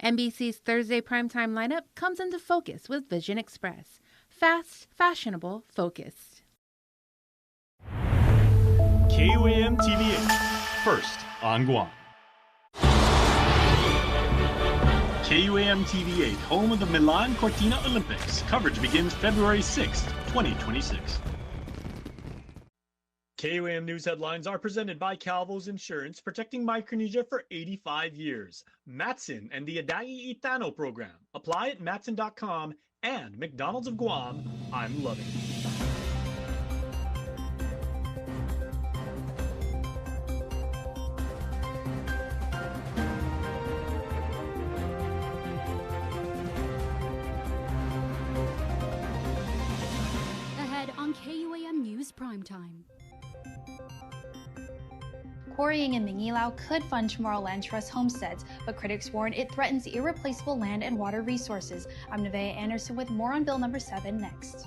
NBC's Thursday primetime lineup comes into focus with Vision Express. Fast, fashionable, focused. KUAM TV8, first on Guam. KUAM TV8, home of the Milan Cortina Olympics. Coverage begins February 6, 2026. KUAM News headlines are presented by Calvo's Insurance, protecting Micronesia for 85 years. Matson and the Adai Itano program. Apply at matson.com and McDonald's of Guam. I'm loving it. On KUAM News Primetime. Quarrying in Mingilao could fund Chamorro Land Trust homesteads, but critics warn it threatens irreplaceable land and water resources. I'm Nevaeh Anderson with more on Bill number 7 next.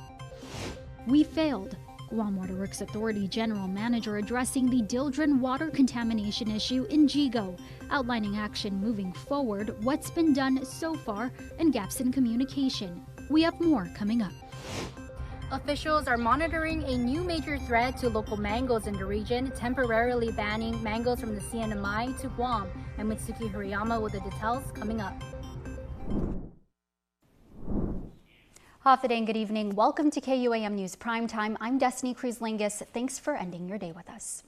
We failed. Guam Waterworks Authority General Manager addressing the Dildren water contamination issue in Jigo, outlining action moving forward, what's been done so far, and gaps in communication. We have more coming up. Officials are monitoring a new major threat to local mangoes in the region, temporarily banning mangoes from the CNMI to Guam. I'm Mitsuki Hariyama with the details coming up. Half the day and good evening. Welcome to KUAM News Primetime. I'm Destiny Cruz-Lingus. Thanks for ending your day with us.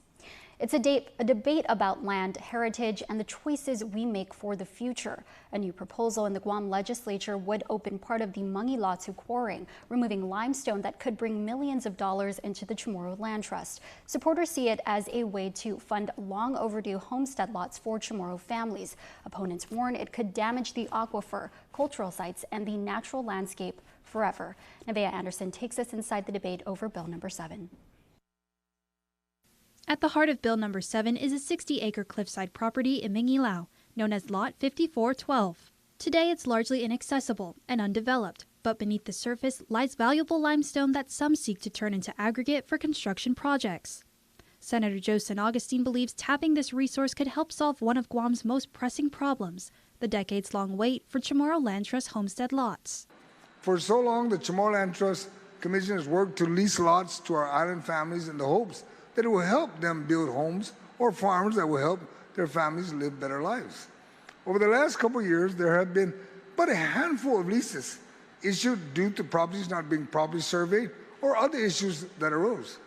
It's a debate about land, heritage, and the choices we make for the future. A new proposal in the Guam legislature would open part of the Mangi Law to quarrying, removing limestone that could bring millions of dollars into the Chamorro Land Trust. Supporters see it as a way to fund long overdue homestead lots for Chamorro families. Opponents warn it could damage the aquifer, cultural sites, and the natural landscape forever. Nevaeh Anderson takes us inside the debate over Bill number 7. At the heart of Bill number 7 is a 60-acre cliffside property in Mingilao, known as Lot 5412. Today it's largely inaccessible and undeveloped, but beneath the surface lies valuable limestone that some seek to turn into aggregate for construction projects. Senator Joe San Augustine believes tapping this resource could help solve one of Guam's most pressing problems, the decades-long wait for Chamorro Land Trust homestead lots. For so long, the Chamorro Land Trust Commission has worked to lease lots to our island families in the hopes that it will help them build homes or farms that will help their families live better lives. Over the last couple of years, there have been but a handful of leases issued due to properties not being properly surveyed or other issues that arose.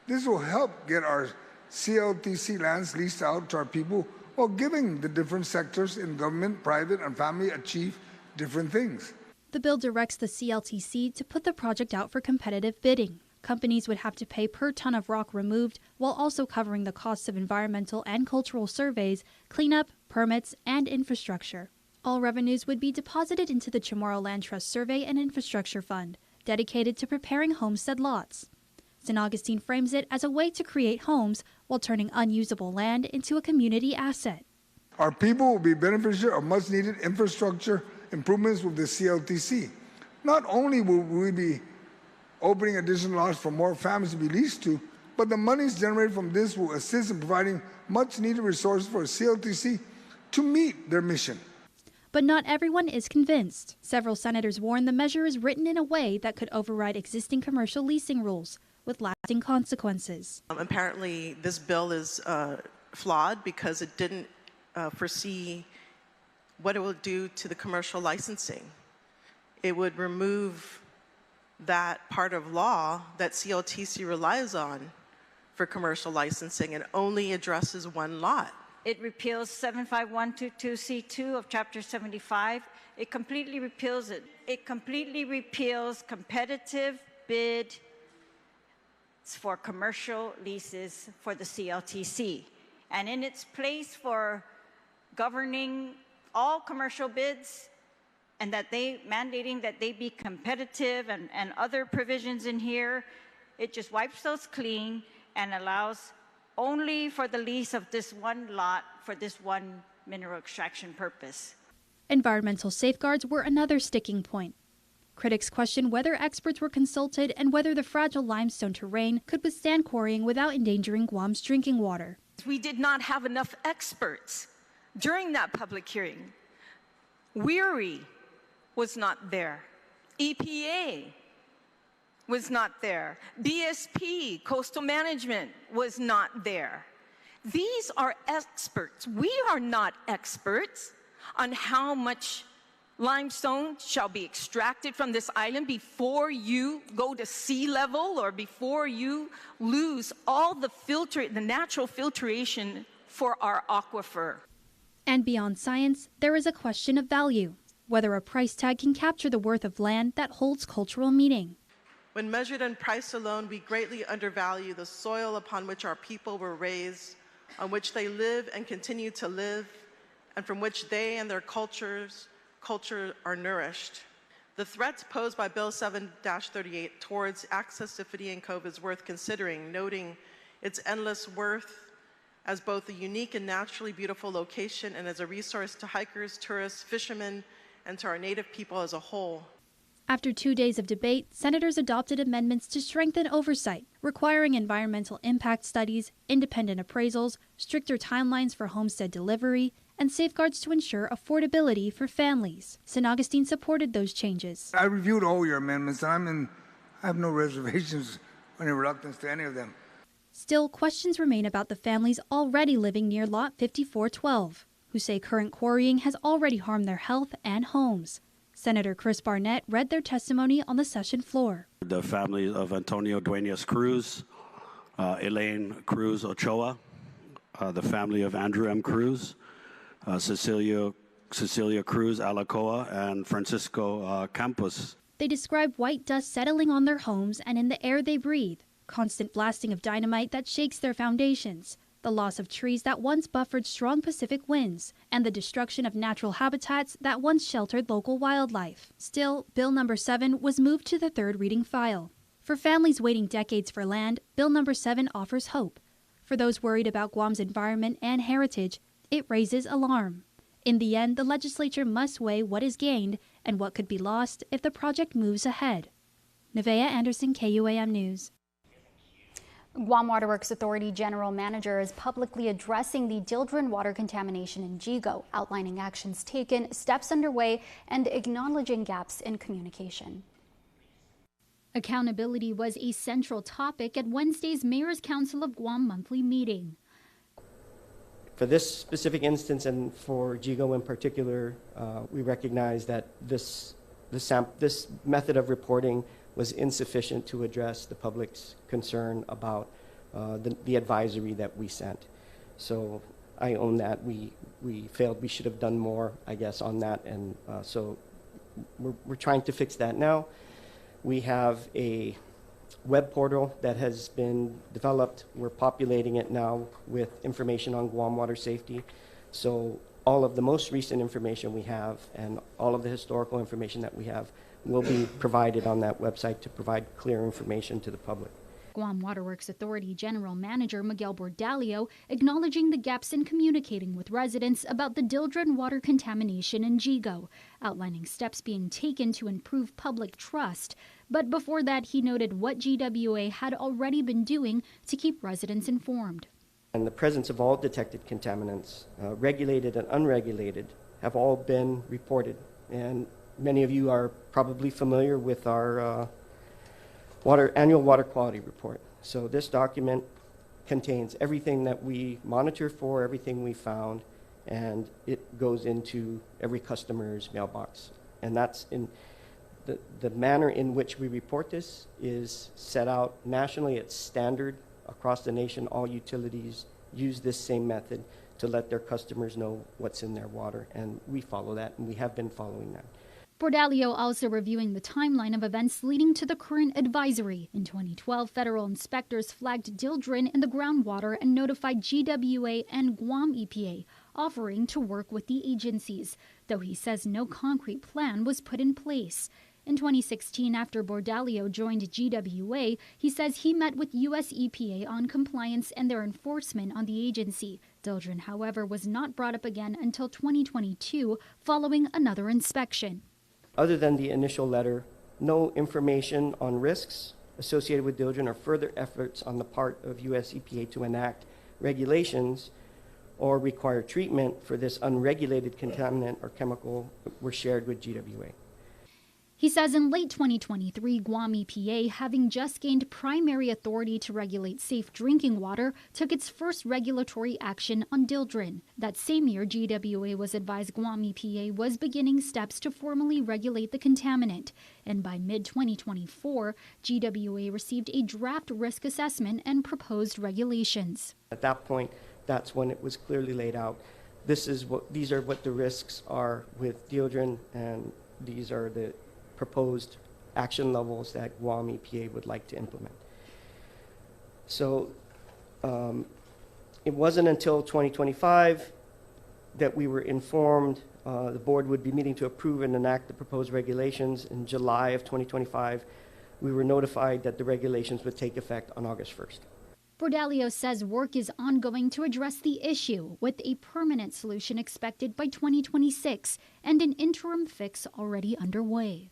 This will help get our CLTC lands leased out to our people while giving the different sectors in government, private, and family achieve different things. The bill directs the CLTC to put the project out for competitive bidding. Companies would have to pay per ton of rock removed, while also covering the costs of environmental and cultural surveys, cleanup, permits, and infrastructure. All revenues would be deposited into the Chamorro Land Trust Survey and Infrastructure Fund, dedicated to preparing homestead lots. San Augustine frames it as a way to create homes while turning unusable land into a community asset. Our people will be beneficiaries of much-needed infrastructure improvements with the CLTC. Not only will we be opening additional lots for more families to be leased to, but the monies generated from this will assist in providing much-needed resources for CLTC to meet their mission. But not everyone is convinced. Several senators warn the measure is written in a way that could override existing commercial leasing rules, with lasting consequences. Apparently, this bill is flawed because it didn't foresee what it will do to the commercial licensing. It would remove that part of law that CLTC relies on for commercial licensing and only addresses one lot. It repeals 75122C2 of Chapter 75. It completely repeals it. It completely repeals competitive bid for commercial leases for the CLTC. And in its place for governing all commercial bids, and that they mandating that they be competitive and other provisions in here, it just wipes those clean and allows only for the lease of this one lot for this one mineral extraction purpose. Environmental safeguards were another sticking point. Critics question whether experts were consulted and whether the fragile limestone terrain could withstand quarrying without endangering Guam's drinking water. We did not have enough experts during that public hearing. Weary was not there. EPA was not there. BSP, Coastal Management, was not there. These are experts. We are not experts on how much limestone shall be extracted from this island before you go to sea level or before you lose all the natural filtration for our aquifer. And beyond science, there is a question of value, whether a price tag can capture the worth of land that holds cultural meaning. When measured in price alone, we greatly undervalue the soil upon which our people were raised, on which they live and continue to live, and from which they and their culture are nourished. The threats posed by Bill 7-38 towards access to Fidian Cove is worth considering, noting its endless worth as both a unique and naturally beautiful location and as a resource to hikers, tourists, fishermen, and to our native people as a whole. After 2 days of debate, senators adopted amendments to strengthen oversight, requiring environmental impact studies, independent appraisals, stricter timelines for homestead delivery, and safeguards to ensure affordability for families. St. Augustine supported those changes. I reviewed all your amendments, and I have no reservations or any reluctance to any of them. Still, questions remain about the families already living near Lot 5412, who say current quarrying has already harmed their health and homes. Senator Chris Barnett read their testimony on the session floor. The families of Antonio Duenas Cruz, Elaine Cruz Ochoa, the family of Andrew M. Cruz, Cecilia Cruz Alacoa, and Francisco Campos. They describe white dust settling on their homes and in the air they breathe, constant blasting of dynamite that shakes their foundations, the loss of trees that once buffered strong Pacific winds, and the destruction of natural habitats that once sheltered local wildlife. Still, Bill No. 7 was moved to the third reading file. For families waiting decades for land, Bill No. 7 offers hope. For those worried about Guam's environment and heritage, it raises alarm. In the end, the legislature must weigh what is gained and what could be lost if the project moves ahead. Nevaeh Anderson, KUAM News. Guam Waterworks Authority General Manager is publicly addressing the Dildren water contamination in Jigo, outlining actions taken, steps underway, and acknowledging gaps in communication. Accountability was a central topic at Wednesday's Mayor's Council of Guam monthly meeting. For this specific instance and for Jigo in particular, we recognize that this method of reporting was insufficient to address the public's concern about the advisory that we sent. So I own that. We failed. We should have done more, I guess, on that. And so we're trying to fix that now. We have a web portal that has been developed. We're populating it now with information on Guam water safety. So all of the most recent information we have and all of the historical information that we have will be provided on that website to provide clear information to the public. Guam Waterworks Authority General Manager Miguel Bordalio acknowledging the gaps in communicating with residents about the Dildren water contamination in Jigo, outlining steps being taken to improve public trust. But before that, he noted what GWA had already been doing to keep residents informed. And the presence of all detected contaminants, regulated and unregulated, have all been reported. And many of you are probably familiar with our annual water quality report. So this document contains everything that we monitor for, everything we found, and it goes into every customer's mailbox. And that's in the manner in which we report this is set out nationally. It's standard across the nation. All utilities use this same method to let their customers know what's in their water, and we follow that, and we have been following that. Bordalio also reviewing the timeline of events leading to the current advisory. In 2012, federal inspectors flagged Dildren in the groundwater and notified GWA and Guam EPA, offering to work with the agencies, though he says no concrete plan was put in place. In 2016, after Bordalio joined GWA, he says he met with U.S. EPA on compliance and their enforcement on the agency. Dildren, however, was not brought up again until 2022, following another inspection. Other than the initial letter, no information on risks associated with Dildren or further efforts on the part of U.S. EPA to enact regulations or require treatment for this unregulated contaminant or chemical were shared with GWA. He says in late 2023, Guam EPA, having just gained primary authority to regulate safe drinking water, took its first regulatory action on dildren. That same year, GWA was advised Guam EPA was beginning steps to formally regulate the contaminant. And by mid-2024, GWA received a draft risk assessment and proposed regulations. At that point, that's when it was clearly laid out. These are what the risks are with dildren, and these are the proposed action levels that Guam EPA would like to implement. So it wasn't until 2025 that we were informed the board would be meeting to approve and enact the proposed regulations. In July of 2025, we were notified that the regulations would take effect on August 1st. Bordalio says work is ongoing to address the issue, with a permanent solution expected by 2026 and an interim fix already underway.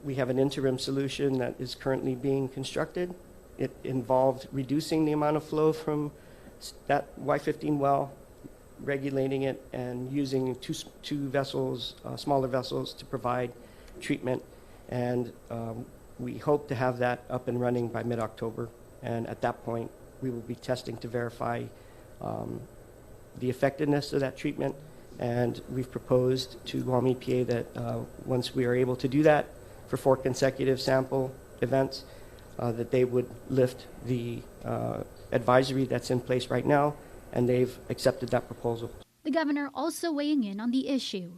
We have an interim solution that is currently being constructed. It involved reducing the amount of flow from that Y15 well, regulating it, and using two vessels, smaller vessels, to provide treatment. And we hope to have that up and running by mid-October. And at that point, we will be testing to verify the effectiveness of that treatment. And we've proposed to Guam EPA that once we are able to do that for 4 consecutive sample events, that they would lift the advisory that's in place right now, and they've accepted that proposal. The governor also weighing in on the issue.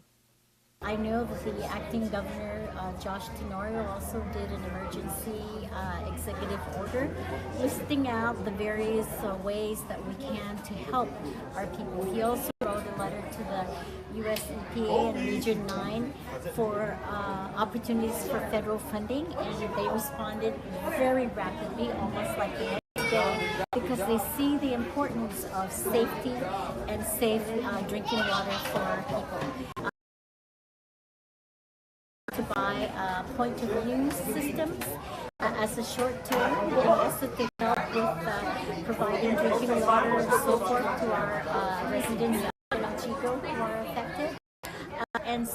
I know that the acting governor, Josh Tenorio, also did an emergency executive order listing out the various ways that we can to help our people. He also wrote a letter to the U.S. EPA and Region 9 for opportunities for federal funding, and they responded very rapidly, almost like the next day, because they see the importance of safety and safe drinking water for our people. To buy point-of-use systems as a short term, and also to help with providing drinking water and so forth to our residents in Chico who are affected. And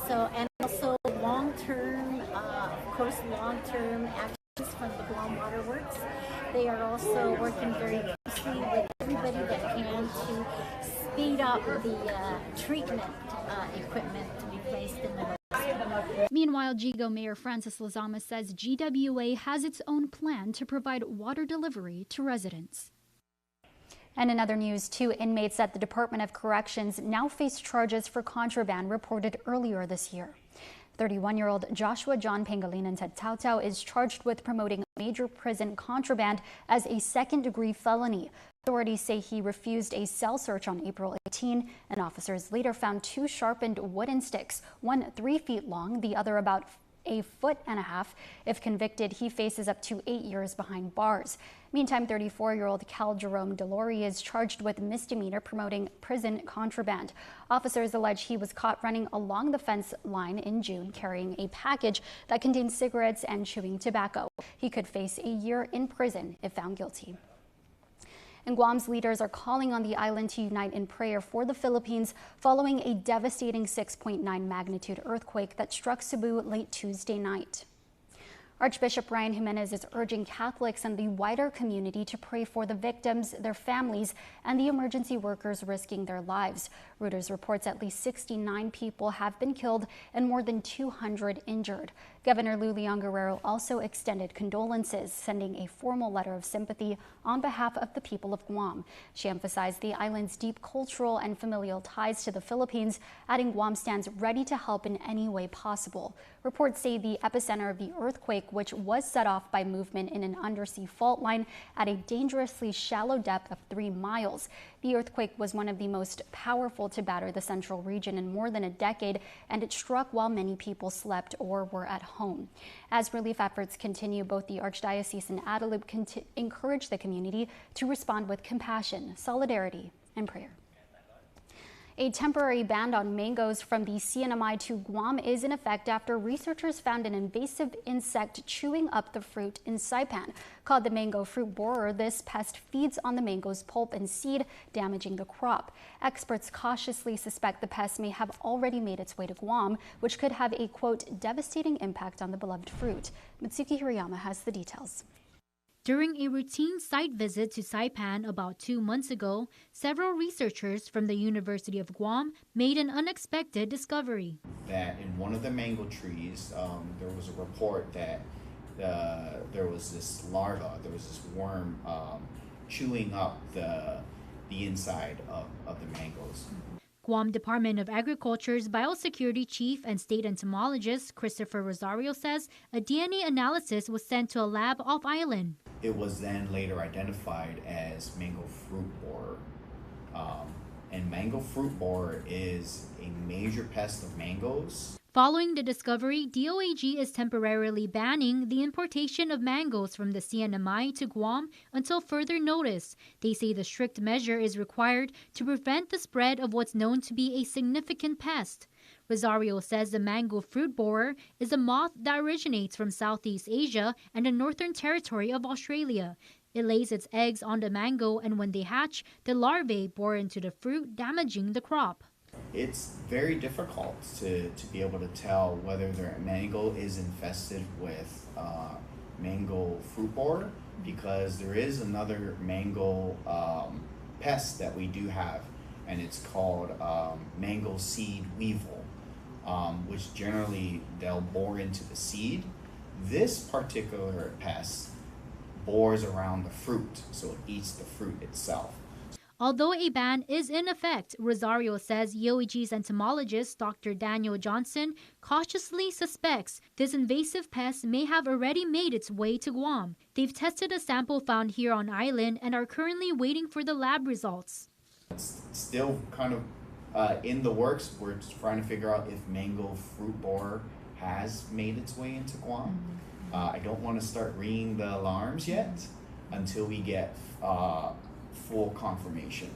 also long-term, of course, long-term actions from the Guam Water Works. They are also working very closely with everybody that can to speed up the treatment equipment to be placed in the. Meanwhile, Jigo Mayor Francis Lozama says GWA has its own plan to provide water delivery to residents. And in other news, 2 inmates at the Department of Corrections now face charges for contraband reported earlier this year. 31-year-old Joshua John Pangilinan Tautau is charged with promoting major prison contraband as a second-degree felony. Authorities say he refused a cell search on April 18, and officers later found 2 sharpened wooden sticks, one 3 feet long, the other about 1.5 feet. If convicted, he faces up to 8 years behind bars. Meantime, 34-year-old Cal Jerome Delory is charged with misdemeanor promoting prison contraband. Officers allege he was caught running along the fence line in June carrying a package that contained cigarettes and chewing tobacco. He could face a year in prison if found guilty. And Guam's leaders are calling on the island to unite in prayer for the Philippines following a devastating 6.9 magnitude earthquake that struck Cebu late Tuesday night. Archbishop Ryan Jimenez is urging Catholics and the wider community to pray for the victims, their families, and the emergency workers risking their lives. Reuters reports at least 69 people have been killed and more than 200 injured. Governor Lou Leon Guerrero also extended condolences, sending a formal letter of sympathy on behalf of the people of Guam. She emphasized the island's deep cultural and familial ties to the Philippines, adding Guam stands ready to help in any way possible. Reports say the epicenter of the earthquake, which was set off by movement in an undersea fault line at a dangerously shallow depth of 3 miles. The earthquake was one of the most powerful to batter the central region in more than a decade, and it struck while many people slept or were at home. As relief efforts continue, both the Archdiocese and Adelup encourage the community to respond with compassion, solidarity, and prayer. A temporary ban on mangoes from the CNMI to Guam is in effect after researchers found an invasive insect chewing up the fruit in Saipan. Called the mango fruit borer, this pest feeds on the mango's pulp and seed, damaging the crop. Experts cautiously suspect the pest may have already made its way to Guam, which could have a, quote, devastating impact on the beloved fruit. Mitsuki Hirayama has the details. During a routine site visit to Saipan about 2 months ago, several researchers from the University of Guam made an unexpected discovery. That in one of the mango trees, there was a report that there was this larva, there was this worm chewing up the inside of the mangoes. Guam Department of Agriculture's Biosecurity Chief and State Entomologist Christopher Rosario says a DNA analysis was sent to a lab off-island. It was then later identified as mango fruit borer. And mango fruit borer is a major pest of mangoes. Following the discovery, DOAG is temporarily banning the importation of mangoes from the CNMI to Guam until further notice. They say the strict measure is required to prevent the spread of what's known to be a significant pest. Rosario says the mango fruit borer is a moth that originates from Southeast Asia and the Northern Territory of Australia. It lays its eggs on the mango, and when they hatch, the larvae bore into the fruit, damaging the crop. It's very difficult to be able to tell whether their mango is infested with mango fruit borer, because there is another mango pest that we do have, and it's called mango seed weevil, which generally they'll bore into the seed. This particular pest bores around the fruit, so it eats the fruit itself. Although a ban is in effect, Rosario says UOAG's entomologist Dr. Daniel Johnson cautiously suspects this invasive pest may have already made its way to Guam. They've tested a sample found here on island and are currently waiting for the lab results. It's still kind of in the works. We're trying to figure out if mango fruit borer has made its way into Guam. I don't want to start ringing the alarms yet until we get full confirmation.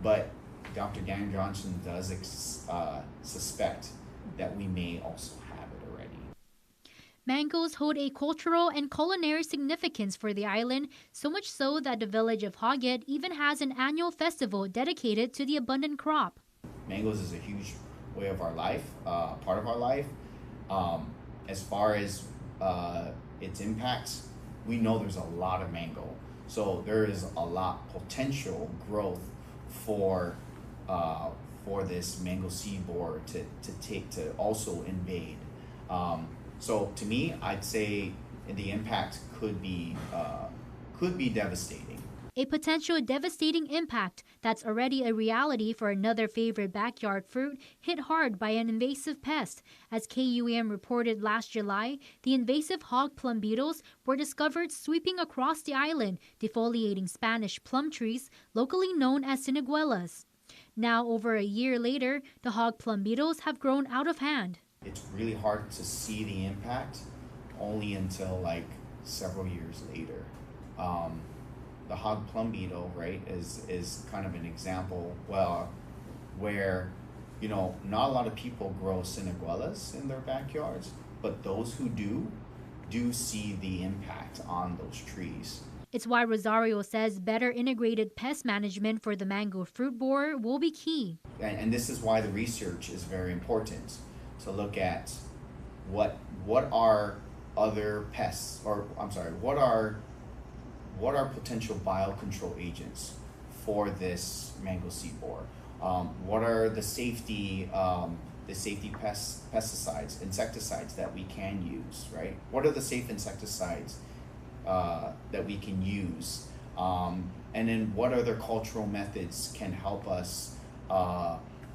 But Dr. Dan Johnson does suspect that we may also have it already. Mangoes hold a cultural and culinary significance for the island, so much so that the village of Hoggett even has an annual festival dedicated to the abundant crop. Mangoes is a huge way of our life, part of our life. As far as its impacts, we know there's a lot of mango, so there is a lot potential growth for this mango seed borer to also invade. So to me, I'd say the impact could be devastating. A potential devastating impact that's already a reality for another favorite backyard fruit hit hard by an invasive pest. As KUAM reported last July, the invasive hog plum beetles were discovered sweeping across the island, defoliating Spanish plum trees, locally known as siniguelas. Now, over a year later, the hog plum beetles have grown out of hand. It's really hard to see the impact only until like several years later. The hog plum beetle, right, is kind of an example, where, you know, not a lot of people grow siniguelas in their backyards, but those who do see the impact on those trees. It's why Rosario says better integrated pest management for the mango fruit borer will be key. And this is why the research is very important, to look at what are other pests, or I'm sorry, what are potential biocontrol agents for this mango seed borer? What are the safety pesticides, insecticides that we can use, right? What are the safe insecticides that we can use? And then what other cultural methods can help us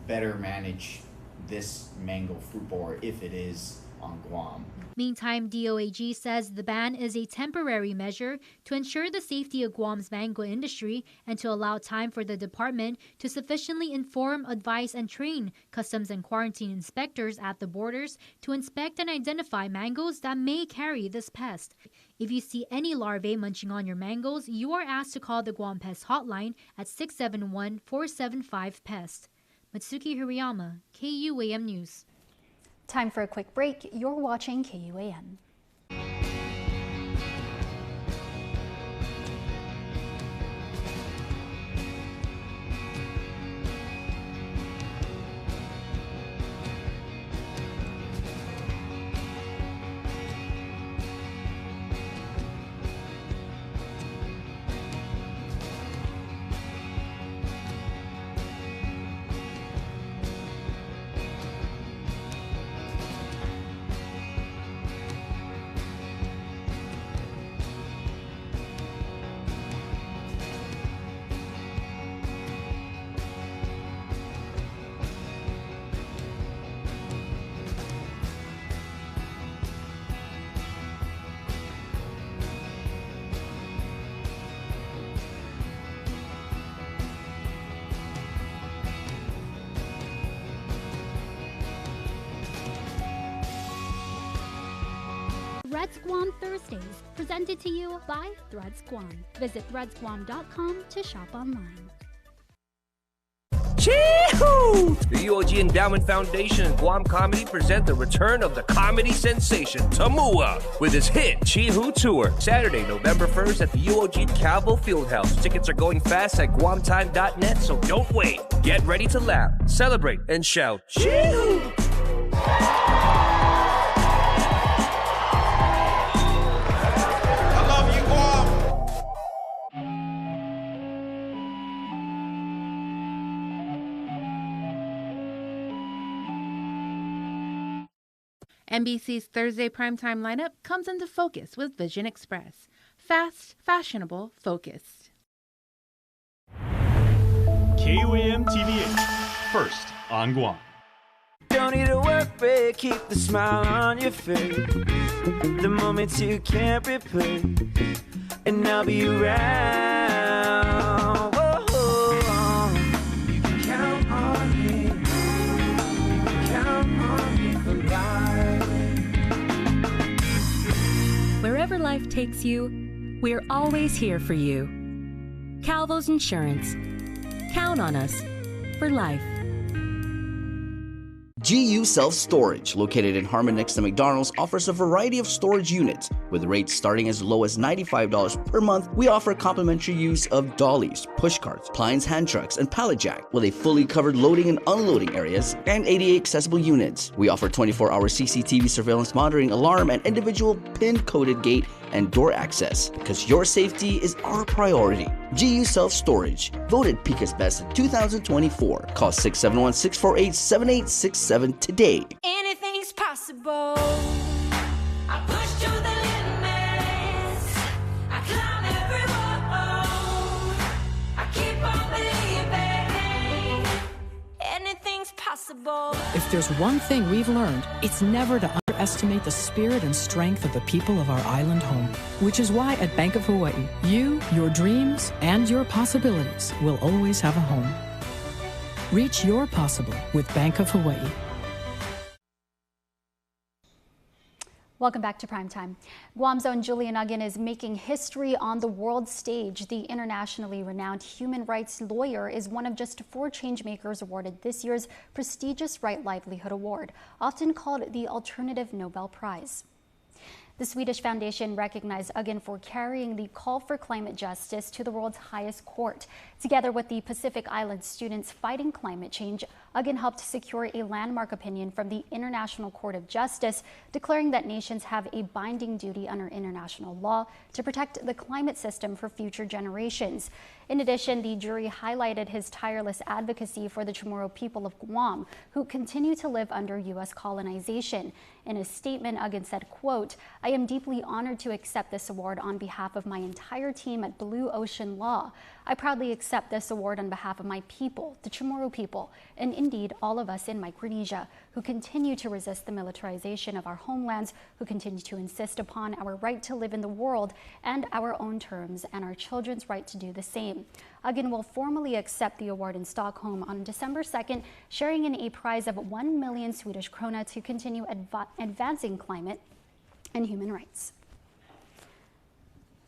better manage this mango fruit borer if it is on Guam? Meantime, DOAG says the ban is a temporary measure to ensure the safety of Guam's mango industry and to allow time for the department to sufficiently inform, advise, and train customs and quarantine inspectors at the borders to inspect and identify mangoes that may carry this pest. If you see any larvae munching on your mangoes, you are asked to call the Guam Pest Hotline at 671-475-PEST. Mitsuki Hirayama, KUAM News. Time for a quick break. You're watching KUAM. Threads Guam Thursdays, presented to you by Threads Guam. Visit threadsguam.com to shop online. Chee-hoo! The UOG Endowment Foundation and Guam Comedy present the return of the comedy sensation, Tamua, with his hit Chee-hoo Tour, Saturday, November 1st at the UOG Calvo Fieldhouse. Tickets are going fast at guamtime.net, so don't wait. Get ready to laugh, celebrate, and shout, Chee-hoo! NBC's Thursday primetime lineup comes into focus with Vision Express. Fast, fashionable, focused. KUAM TV8, first on Guam. Don't need a work break, keep the smile on your face. The moments you can't replay, and I'll be around. Whoa, you can count on me. You can count on me for life. Wherever life takes you, we're always here for you. Calvo's Insurance. Count on us for life. GU Self Storage, located in Harmon next to McDonald's, offers a variety of storage units. With rates starting as low as $95 per month, we offer complimentary use of dollies, push carts, Klein's hand trucks, and pallet jack, with a fully covered loading and unloading areas and ADA accessible units. We offer 24-hour CCTV surveillance monitoring, alarm, and individual pin-coded gate and door access, because your safety is our priority. GU Self Storage, voted Pica's Best in 2024. Call 671-648-7867 today. Anything's possible. I push to the limits. I climb every wall. I keep on believing. Anything's possible. If there's one thing we've learned, it's never to underestimate the spirit and strength of the people of our island home. Which is why at Bank of Hawaii, you, your dreams, and your possibilities will always have a home. Reach your possible with Bank of Hawaii. Welcome back to Primetime. Guam's own Julian Uggan is making history on the world stage. The internationally renowned human rights lawyer is one of just 4 changemakers awarded this year's prestigious Right Livelihood Award, often called the Alternative Nobel Prize. The Swedish Foundation recognized Uggan for carrying the call for climate justice to the world's highest court. Together with the Pacific Island students fighting climate change, Uggan helped secure a landmark opinion from the International Court of Justice, declaring that nations have a binding duty under international law to protect the climate system for future generations. In addition, the jury highlighted his tireless advocacy for the Chamorro people of Guam, who continue to live under U.S. colonization. In a statement, Uggan said, quote, "I am deeply honored to accept this award on behalf of my entire team at Blue Ocean Law. I proudly accept this award on behalf of my people, the Chamorro people, and indeed all of us in Micronesia, who continue to resist the militarization of our homelands, who continue to insist upon our right to live in the world and our own terms, and our children's right to do the same." Uggan will formally accept the award in Stockholm on December 2nd, sharing in a prize of 1 million Swedish krona to continue advancing climate and human rights.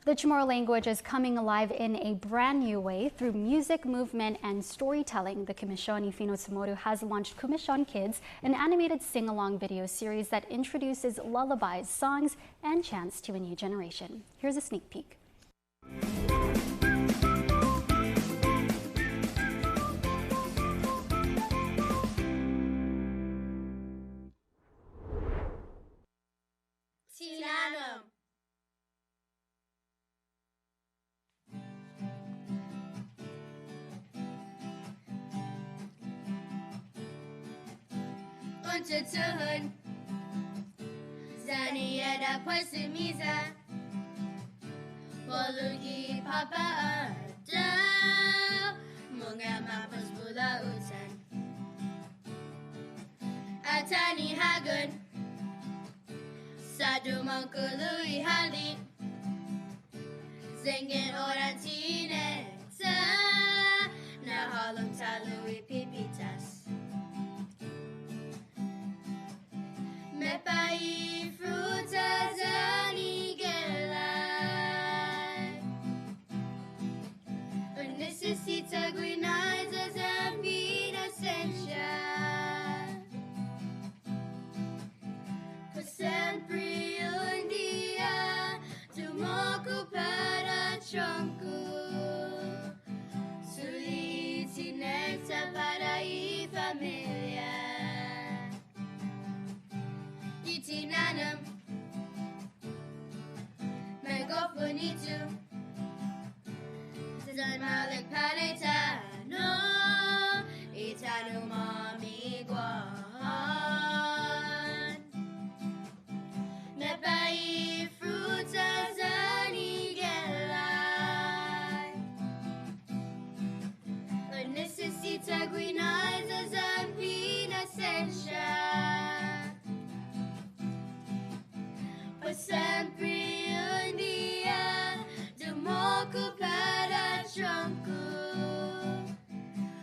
The Chamorro language is coming alive in a brand new way through music, movement, and storytelling. The Comisión y Fino Chamorro has launched Comisión Kids, an animated sing-along video series that introduces lullabies, songs, and chants to a new generation. Here's a sneak peek. Untertuchen seine jeder Pessimisa Polugi Papa Ada Munga Mapas Bula Utan Atani Hagun Sadu Mangului Hali Zengin Orantine Na Halum Talui Pipitas Me pai frutas anigelai Necessita guinais as a vida essência Por sempre dia Tu moco para tronco Suliti necta para a família Itinanam Megofonitu Zan Malik Paletano Itanu Mami Guan Mepai Frutas Anigelai Necessita Guinais as Ampina Sencha Por sempre dia do moco para tronco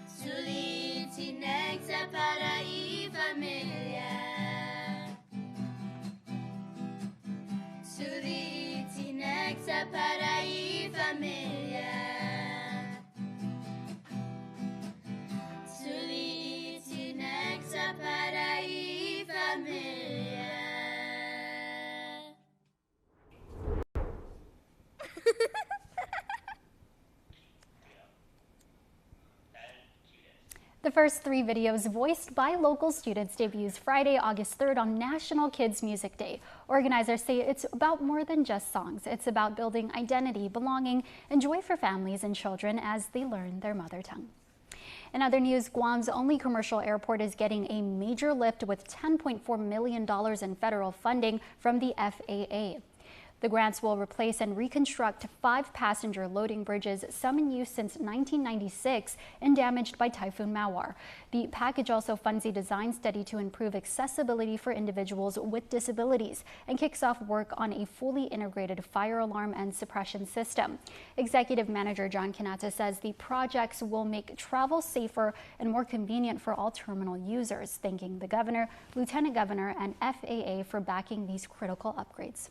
Suliti necta para a família Suliti necta para a família Suliti necta para a família The first 3 videos voiced by local students debuts Friday, August 3rd on National Kids Music Day. Organizers say it's about more than just songs. It's about building identity, belonging, and joy for families and children as they learn their mother tongue. In other news, Guam's only commercial airport is getting a major lift with $10.4 million in federal funding from the FAA. The grants will replace and reconstruct 5 passenger loading bridges, some in use since 1996 and damaged by Typhoon Mawar. The package also funds a design study to improve accessibility for individuals with disabilities and kicks off work on a fully integrated fire alarm and suppression system. Executive Manager John Kanata says the projects will make travel safer and more convenient for all terminal users, thanking the Governor, Lieutenant Governor, and FAA for backing these critical upgrades.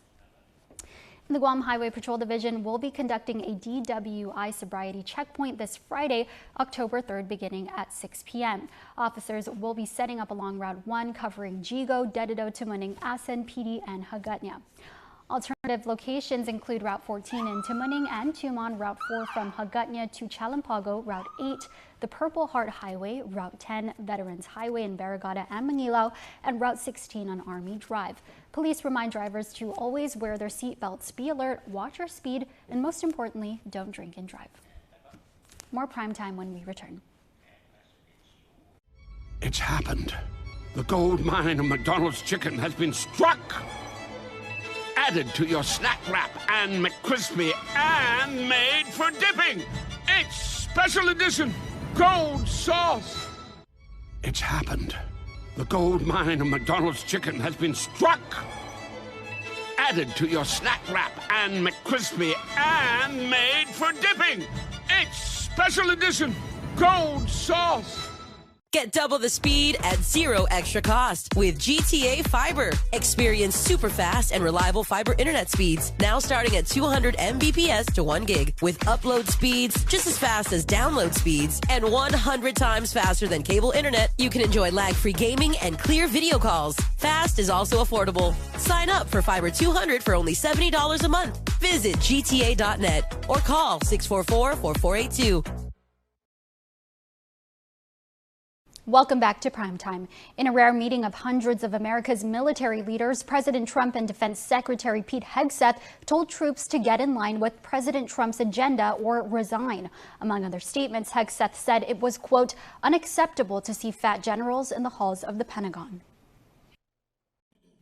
The Guam Highway Patrol Division will be conducting a DWI sobriety checkpoint this Friday, October 3rd, beginning at 6 p.m. Officers will be setting up along Route 1, covering Jigo, Dedido, Tumuning, Asen, PD, and Hagutnya. Alternative locations include Route 14 in Tumuning and Tumon, Route 4 from Hagutnya to Chalampago, Route 8, the Purple Heart Highway, Route 10, Veterans Highway in Barrigada and Manilao, and Route 16 on Army Drive. Police remind drivers to always wear their seatbelts, be alert, watch your speed, and most importantly, don't drink and drive. More prime time when we return. It's happened. The gold mine of McDonald's chicken has been struck. Added to your snack wrap and McCrispy and made for dipping. It's special edition gold sauce. It's happened. The gold mine of McDonald's chicken has been struck. Added to your snack wrap and McCrispy and made for dipping. It's special edition gold sauce. Get double the speed at zero extra cost with GTA Fiber. Experience super fast and reliable fiber internet speeds, now starting at 200 Mbps to 1 gig, with upload speeds just as fast as download speeds and 100 times faster than cable internet. You can enjoy lag-free gaming and clear video calls. Fast is also affordable. Sign up for Fiber 200 for only $70 a month. Visit gta.net or call 644-4482. Welcome back to Primetime. In a rare meeting of hundreds of America's military leaders, President Trump and Defense Secretary Pete Hegseth told troops to get in line with President Trump's agenda or resign. Among other statements, Hegseth said it was, quote, unacceptable to see fat generals in the halls of the Pentagon.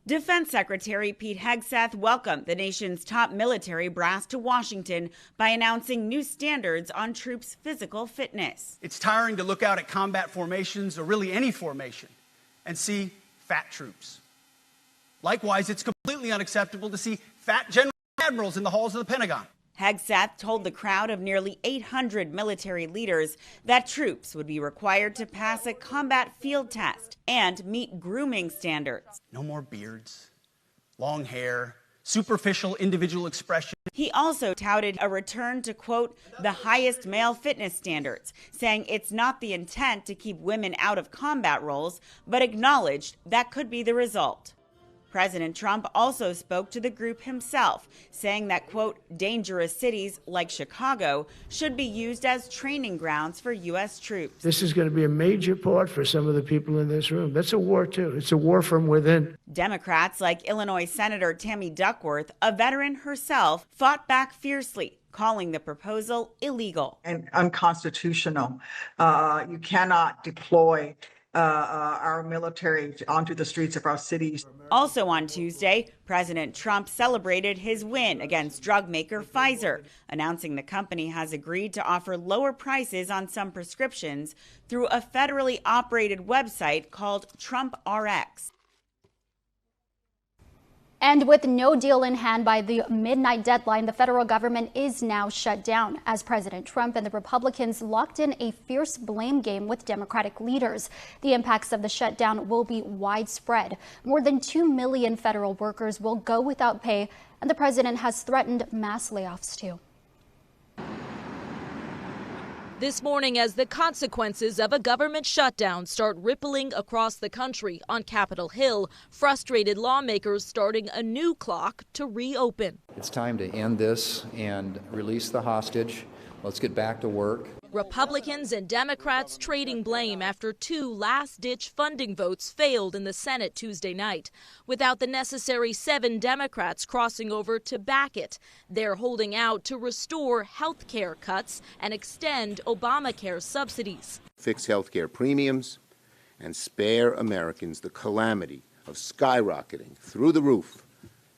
Defense Secretary Pete Hegseth welcomed the nation's top military brass to Washington by announcing new standards on troops' physical fitness. It's tiring to look out at combat formations, or really any formation, and see fat troops. Likewise, it's completely unacceptable to see fat general admirals in the halls of the Pentagon. Hegseth told the crowd of nearly 800 military leaders that troops would be required to pass a combat field test and meet grooming standards. No more beards, long hair, superficial individual expression. He also touted a return to, quote, the highest male fitness standards, saying it's not the intent to keep women out of combat roles, but acknowledged that could be the result. President Trump also spoke to the group himself, saying that, quote, dangerous cities like Chicago should be used as training grounds for U.S. troops. This is going to be a major part for some of the people in this room. That's a war, too. It's a war from within. Democrats like Illinois Senator Tammy Duckworth, a veteran herself, fought back fiercely, calling the proposal illegal and unconstitutional. You cannot deploy our military onto the streets of our cities. Also on Tuesday, President Trump celebrated his win against drug maker Pfizer, announcing the company has agreed to offer lower prices on some prescriptions through a federally operated website called Trump RX. And with no deal in hand by the midnight deadline, the federal government is now shut down as President Trump and the Republicans locked in a fierce blame game with Democratic leaders. The impacts of the shutdown will be widespread. More than 2 million federal workers will go without pay, and the president has threatened mass layoffs too. This morning, as the consequences of a government shutdown start rippling across the country, on Capitol Hill, frustrated lawmakers starting a new clock to reopen. It's time to end this and release the hostage. Let's get back to work. Republicans and Democrats trading blame after 2 last-ditch funding votes failed in the Senate Tuesday night. Without the necessary 7 Democrats crossing over to back it, they're holding out to restore health care cuts and extend Obamacare subsidies. Fix health care premiums and spare Americans the calamity of skyrocketing through the roof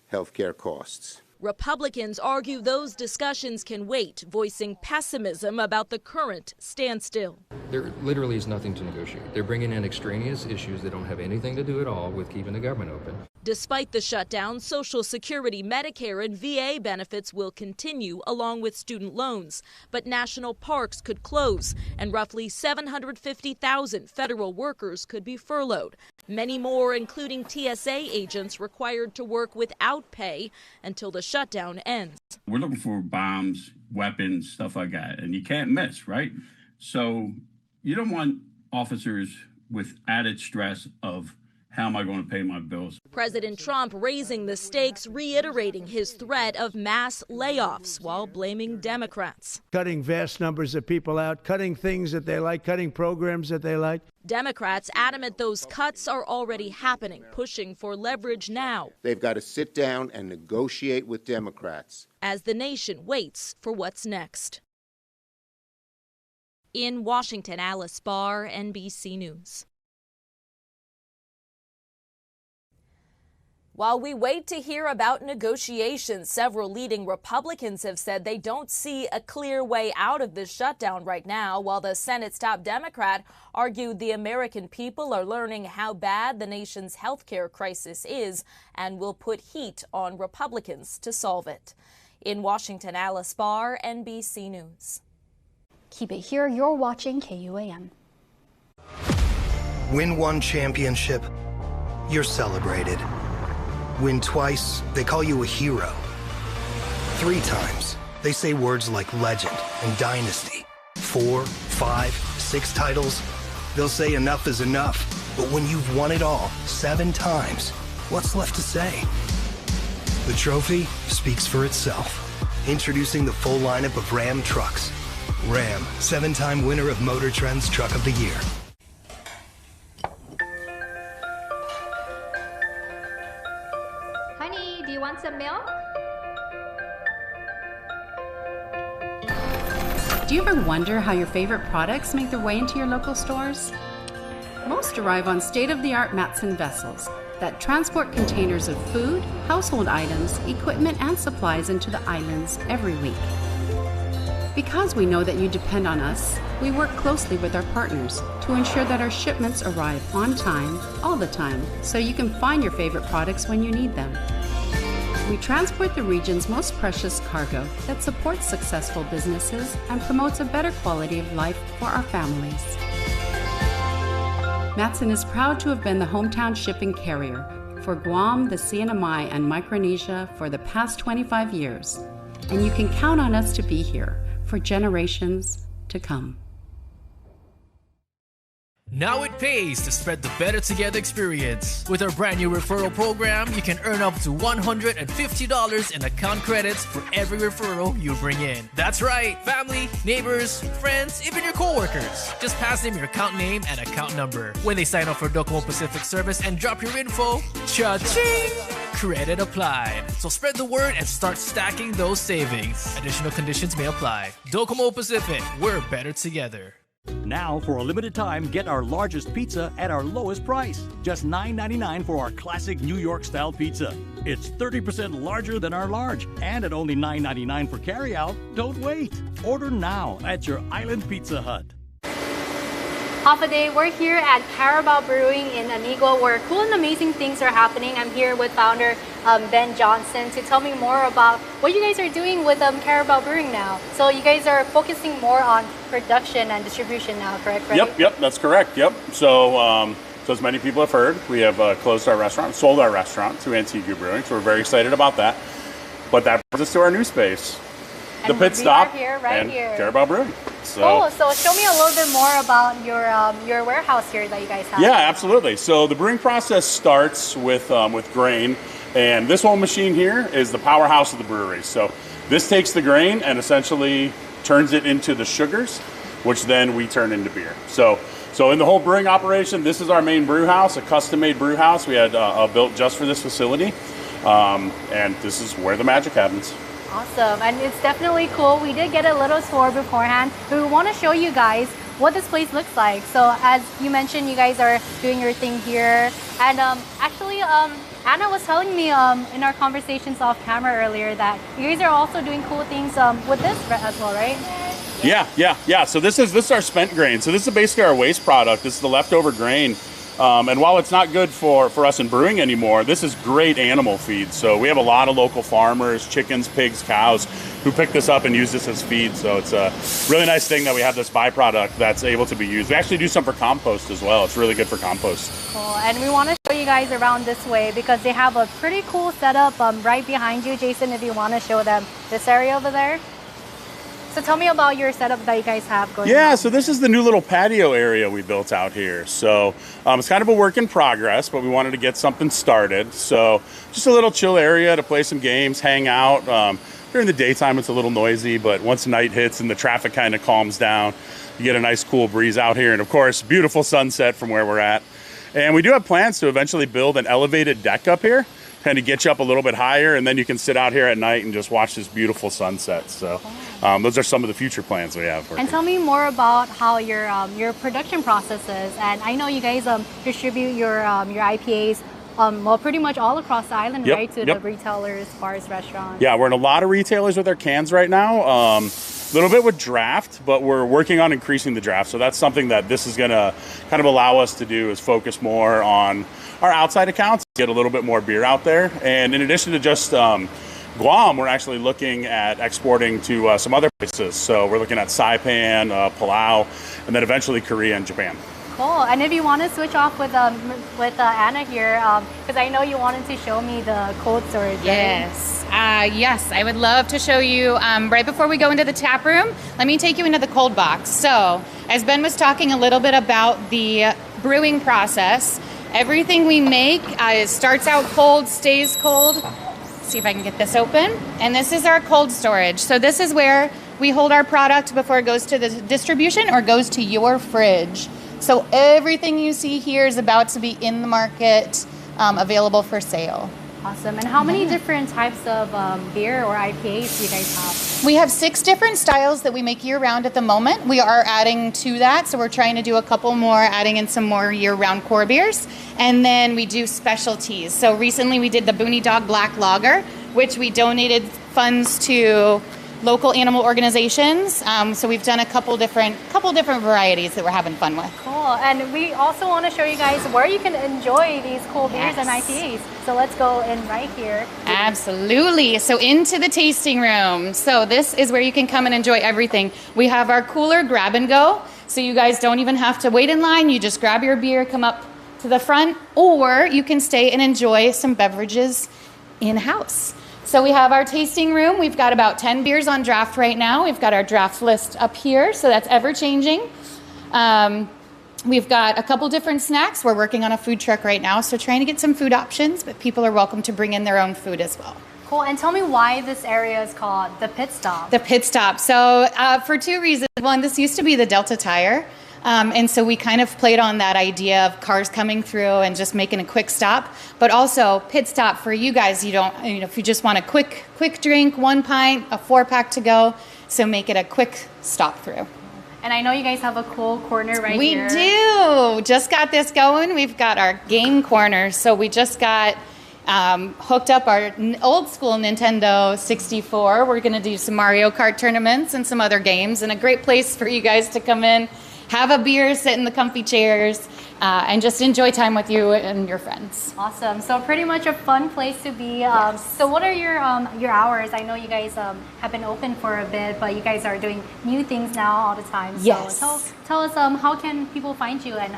health care costs. Republicans argue those discussions can wait, voicing pessimism about the current standstill. There literally is nothing to negotiate. They're bringing in extraneous issues that don't have anything to do at all with keeping the government open. Despite the shutdown, Social Security, Medicare, and VA benefits will continue along with student loans. But national parks could close, and roughly 750,000 federal workers could be furloughed. Many more, including TSA agents, required to work without pay until the shutdown ends. We're looking for bombs, weapons, stuff like that, and you can't miss, right? So you don't want officers with added stress of how am I going to pay my bills? President Trump raising the stakes, reiterating his threat of mass layoffs while blaming Democrats. Cutting vast numbers of people out, cutting things that they like, cutting programs that they like. Democrats adamant those cuts are already happening, pushing for leverage now. They've got to sit down and negotiate with Democrats. As the nation waits for what's next. In Washington, Alice Barr, NBC News. While we wait to hear about negotiations, several leading Republicans have said they don't see a clear way out of this shutdown right now, while the Senate's top Democrat argued the American people are learning how bad the nation's health care crisis is and will put heat on Republicans to solve it. In Washington, Alice Barr, NBC News. Keep it here. You're watching KUAM. Win one championship, you're celebrated. Win twice, they call you a hero. 3 times, they say words like legend and dynasty. 4, 5, 6 titles, they'll say enough is enough. But when you've won it all 7 times, what's left to say? The trophy speaks for itself. Introducing the full lineup of Ram trucks. Ram, 7-time winner of Motor Trend's Truck of the Year. Honey, do you want some milk? Do you ever wonder how your favorite products make their way into your local stores? Most arrive on state-of-the-art Matson vessels that transport containers of food, household items, equipment, and supplies into the islands every week. Because we know that you depend on us, we work closely with our partners to ensure that our shipments arrive on time, all the time, so you can find your favorite products when you need them. We transport the region's most precious cargo that supports successful businesses and promotes a better quality of life for our families. Matson is proud to have been the hometown shipping carrier for Guam, the CNMI, and Micronesia for the past 25 years, and you can count on us to be here for generations to come. Now it pays to spread the Better Together experience. With our brand new referral program, you can earn up to $150 in account credits for every referral you bring in. That's right, family, neighbors, friends, even your coworkers. Just pass them your account name and account number. When they sign up for Docomo Pacific service and drop your info, cha-ching! Credit applied. So spread the word and start stacking those savings. Additional conditions may apply. Docomo Pacific, we're better together. Now, for a limited time, get our largest pizza at our lowest price. Just $9.99 for our classic New York-style pizza. It's 30% larger than our large, and at only $9.99 for carryout. Don't wait. Order now at your Island Pizza Hut. Half a day, we're here at Carabao Brewing in Antigua where cool and amazing things are happening. I'm here with founder Ben Johnson to tell me more about what you guys are doing with Carabao Brewing now. So you guys are focusing more on production and distribution now, correct? Right? Yep, that's correct. Yep. So as many people have heard, we have closed our restaurant, sold our restaurant to Antigua Brewing. So we're very excited about that. But that brings us to our new space, the Pit Stop here, and here. Carabao Brewing. So, cool. So show me a little bit more about your warehouse here that you guys have. Yeah, absolutely. So the brewing process starts with grain, and this whole machine here is the powerhouse of the brewery. So this takes the grain and essentially turns it into the sugars, which then we turn into beer. So in the whole brewing operation, this is our main brew house, a custom-made brew house we had built just for this facility, and this is where the magic happens. Awesome, and it's definitely cool. We did get a little tour beforehand, but we want to show you guys what this place looks like. So as you mentioned, you guys are doing your thing here, and actually Anna was telling me in our conversations off camera earlier that you guys are also doing cool things with this as well, right? Yeah. So this is our spent grain. So this is basically our waste product. This is the leftover grain. And while it's not good for us in brewing anymore, this is great animal feed. So we have a lot of local farmers, chickens, pigs, cows, who pick this up and use this as feed. So it's a really nice thing that we have this byproduct that's able to be used. We actually do some for compost as well. It's really good for compost. Cool. And we want to show you guys around this way because they have a pretty cool setup right behind you. Jason, if you want to show them this area over there. So tell me about your setup that you guys have going on. So this is the new little patio area we built out here. So it's kind of a work in progress, but we wanted to get something started. So just a little chill area to play some games, hang out. During the daytime, it's a little noisy, but once night hits and the traffic kind of calms down, you get a nice cool breeze out here. And of course, beautiful sunset from where we're at. And we do have plans to eventually build an elevated deck up here, kind of get you up a little bit higher, and then you can sit out here at night and just watch this beautiful sunset. So those are some of the future plans we have. And tell me more about how your production process is. And I know you guys distribute your IPAs pretty much all across the island, right? To the retailers, bars, restaurants. Yeah, we're in a lot of retailers with our cans right now. A little bit with draft, but we're working on increasing the draft. So that's something that this is going to kind of allow us to do, is focus more on our outside accounts, get a little bit more beer out there. And in addition to just Guam, we're actually looking at exporting to some other places. So we're looking at Saipan, Palau, and then eventually Korea and Japan. Cool. And if you want to switch off with Anna here, because I know you wanted to show me the cold storage. Yes. Yes, I would love to show you right before we go into the tap room. Let me take you into the cold box. So, as Ben was talking a little bit about the brewing process, everything we make starts out cold, stays cold. Let's see if I can get this open. And this is our cold storage. So this is where we hold our product before it goes to the distribution or goes to your fridge. So everything you see here is about to be in the market, available for sale. Awesome. And how many different types of beer or IPAs do you guys have? We have 6 different styles that we make year-round at the moment. We are adding to that, so we're trying to do a couple more, adding in some more year-round core beers. And then we do specialties. So recently we did the Booney Dog Black Lager, which we donated funds to local animal organizations. So we've done a couple different varieties that we're having fun with. Cool. And we also want to show you guys where you can enjoy these cool beers and IPAs. So let's go in right here. Absolutely. So into the tasting room. So this is where you can come and enjoy everything. We have our cooler grab and go. So you guys don't even have to wait in line. You just grab your beer, come up to the front, or you can stay and enjoy some beverages in-house. So we have our tasting room. We've got about 10 beers on draft right now. We've got our draft list up here, so that's ever-changing. We've got a couple different snacks. We're working on a food truck right now, so trying to get some food options, but people are welcome to bring in their own food as well. Cool. And tell me why this area is called the Pit Stop. The Pit Stop. So for 2 reasons. One, this used to be the Delta Tire. And so we kind of played on that idea of cars coming through and just making a quick stop, but also pit stop for you guys. If you just want a quick drink, 1 pint, a 4-pack to go, so make it a quick stop through. And I know you guys have a cool corner here. We do. Just got this going. We've got our game corner. So we just got hooked up our old school Nintendo 64. We're going to do some Mario Kart tournaments and some other games, and a great place for you guys to come in, have a beer, sit in the comfy chairs, and just enjoy time with you and your friends. Awesome. So pretty much a fun place to be. Yes. So what are your hours? I know you guys have been open for a bit, but you guys are doing new things now all the time. So yes. Tell us how can people find you and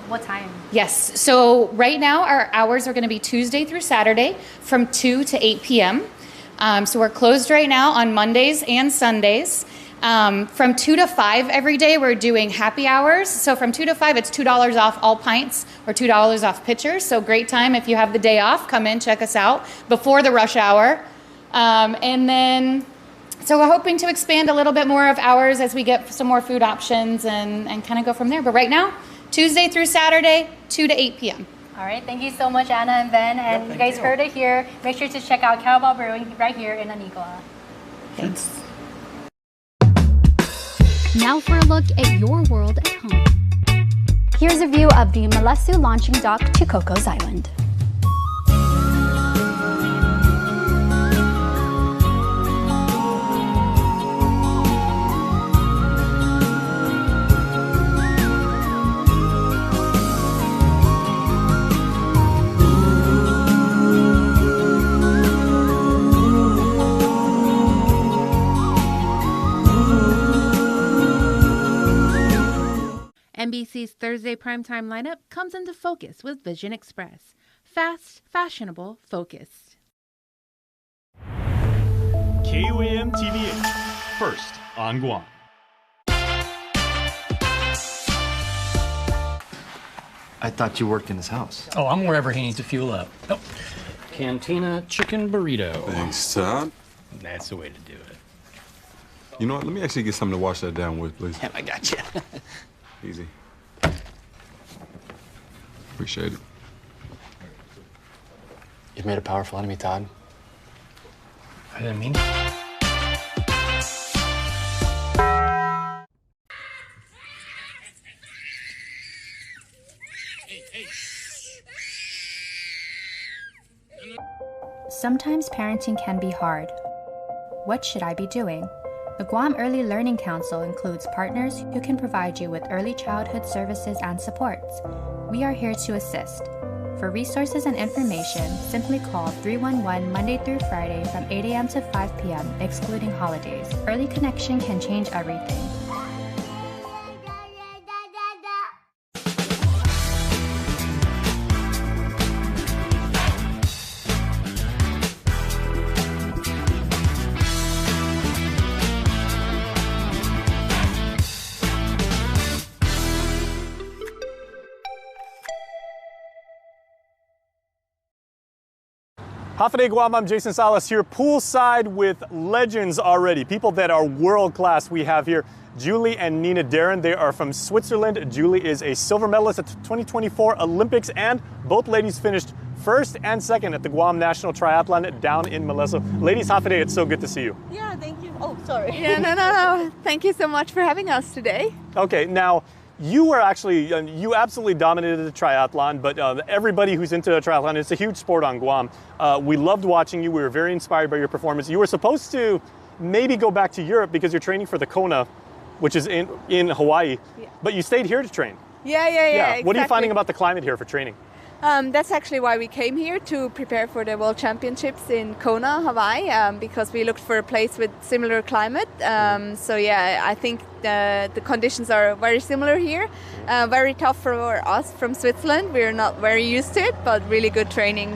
what time? Yes. So right now our hours are going to be Tuesday through Saturday from 2 to 8 p.m. So we're closed right now on Mondays and Sundays. From 2 to 5 every day, we're doing happy hours. So from 2 to 5, it's $2 off all pints or $2 off pitchers. So great time if you have the day off, come in, check us out before the rush hour. And then, so we're hoping to expand a little bit more of hours as we get some more food options and kind of go from there. But right now, Tuesday through Saturday, 2 to 8 p.m. All right. Thank you so much, Anna and Ben. And you guys heard it here. Make sure to check out Carabao Brewing right here in Anicola. Thanks. Now for a look at your world at home. Here's a view of the Malesu launching dock to Cocos Island. NBC's Thursday primetime lineup comes into focus with Vision Express. Fast, fashionable, focused. KUAM TV8, first on Guam. I thought you worked in his house. Oh, I'm wherever he needs to fuel up. Oh. Cantina chicken burrito. Thanks, Todd. That's the way to do it. You know what? Let me actually get something to wash that down with, please. Yeah, I got you. Easy. Appreciate it. You've made a powerful enemy, Todd. I didn't mean to. Sometimes parenting can be hard. What should I be doing? The Guam Early Learning Council includes partners who can provide you with early childhood services and supports. We are here to assist. For resources and information, simply call 311 Monday through Friday from 8 a.m. to 5 p.m., excluding holidays. Early connection can change everything. Half a Day Guam, I'm Jason Salas here poolside with legends already, people that are world class. We have here Julie and Nina Darren. They are from Switzerland. Julie is a silver medalist at the 2024 Olympics, and both ladies finished first and second at the Guam National Triathlon down in Malesso. Ladies, half a day, it's so good to see you. Yeah, thank you. Oh, sorry. Yeah, no. Thank you so much for having us today. Okay, now you were actually, you absolutely dominated the triathlon, but everybody who's into a triathlon, it's a huge sport on Guam. We loved watching you. We were very inspired by your performance. You were supposed to maybe go back to Europe because you're training for the Kona, which is in Hawaii, but you stayed here to train. Yeah, exactly. What are you finding about the climate here for training? That's actually why we came here, to prepare for the World Championships in Kona, Hawaii, because we looked for a place with similar climate. So yeah, I think the conditions are very similar here. Very tough for us from Switzerland. We're not very used to it, but really good training.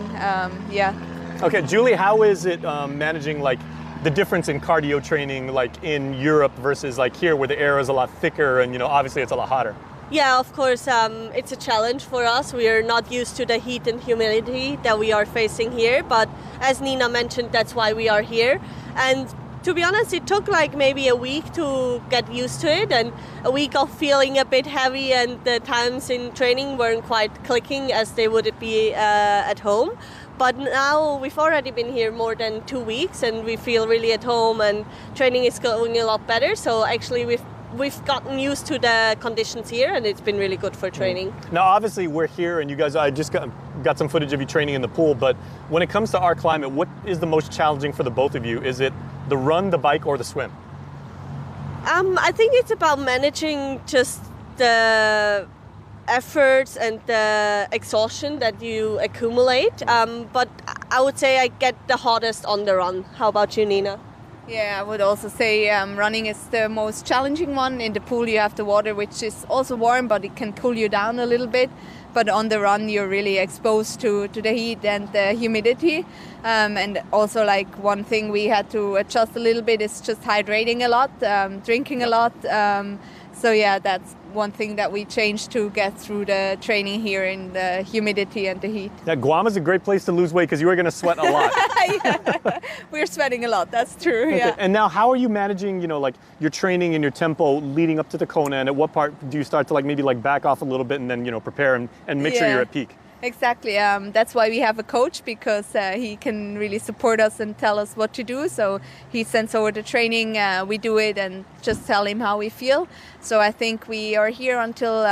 Yeah. Okay, Julie, how is it managing like the difference in cardio training like in Europe versus like here, where the air is a lot thicker and obviously it's a lot hotter? Yeah, of course, it's a challenge for us. We are not used to the heat and humidity that we are facing here, but as Nina mentioned, that's why we are here. And to be honest, it took like maybe a week to get used to it, and a week of feeling a bit heavy, and the times in training weren't quite clicking as they would be at home. But now we've already been here more than 2 weeks, and we feel really at home, and training is going a lot better. So actually we've gotten used to the conditions here, and it's been really good for training. Now, obviously, we're here, and you guys, I just got some footage of you training in the pool, but when it comes to our climate, what is the most challenging for the both of you? Is it the run, the bike, or the swim? I think it's about managing just the efforts and the exhaustion that you accumulate. But I would say I get the hottest on the run. How about you, Nina? Yeah, I would also say running is the most challenging one. In the pool you have the water, which is also warm, but it can cool you down a little bit. But on the run you're really exposed to the heat and the humidity. And also like one thing we had to adjust a little bit is just hydrating a lot, drinking a lot. So yeah, that's one thing that we changed to get through the training here in the humidity and the heat. Yeah, Guam is a great place to lose weight because you are going to sweat a lot. Yeah, we're sweating a lot, that's true. Okay. Yeah. And now how are you managing, like your training and your tempo leading up to the Kona, and at what part do you start to like maybe like back off a little bit and then, prepare and make sure you're at peak? Exactly. That's why we have a coach, because he can really support us and tell us what to do. So he sends over the training, we do it and just tell him how we feel. So I think we are here until